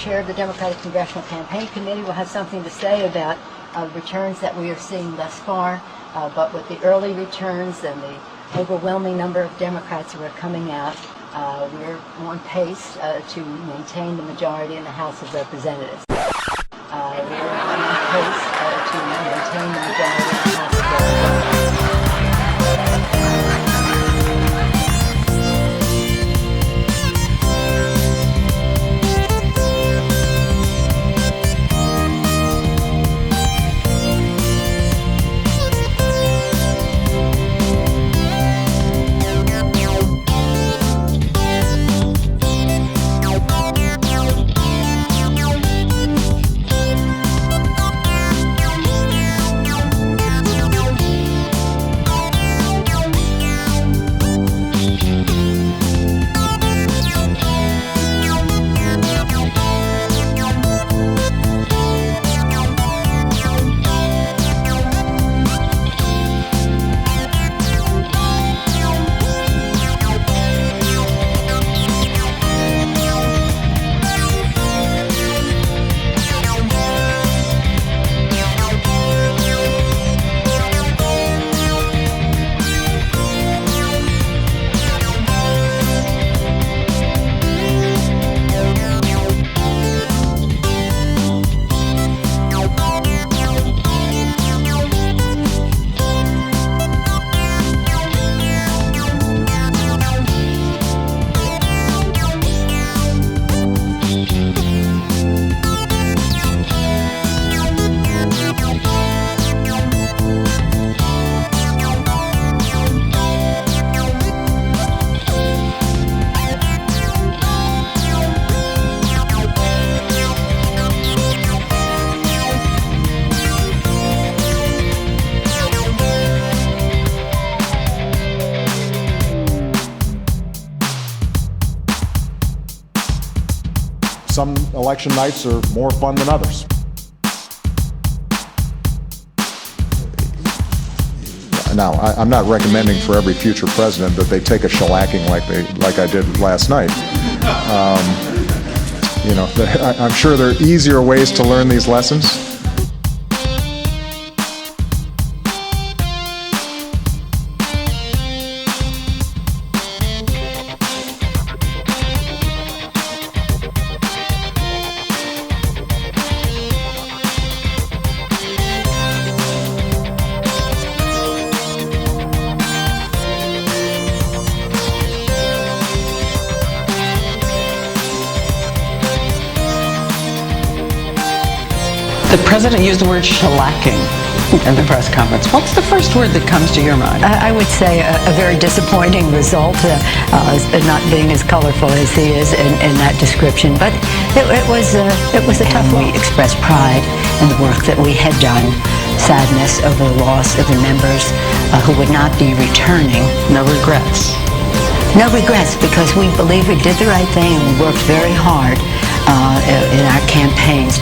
chair of the Democratic Congressional Campaign Committee, will have something to say about returns that we are seeing thus far. But with the early returns and the overwhelming number of Democrats who are coming out, we're on pace to maintain the majority in the House of Representatives. We're on pace to maintain the majority in the House of Representatives. Some election nights are more fun than others. Now, I'm not recommending for every future president that they take a shellacking like I did last night. I'm sure there are easier ways to learn these lessons. The president used the word shellacking in the press conference. What's the first word that comes to your mind? I would say a very disappointing result, not being as colorful as he is in that description. But it was a tough one. We expressed pride in the work that we had done, sadness over the loss of the members who would not be returning. No regrets. No regrets, because we believe we did the right thing and we worked very hard in our campaigns.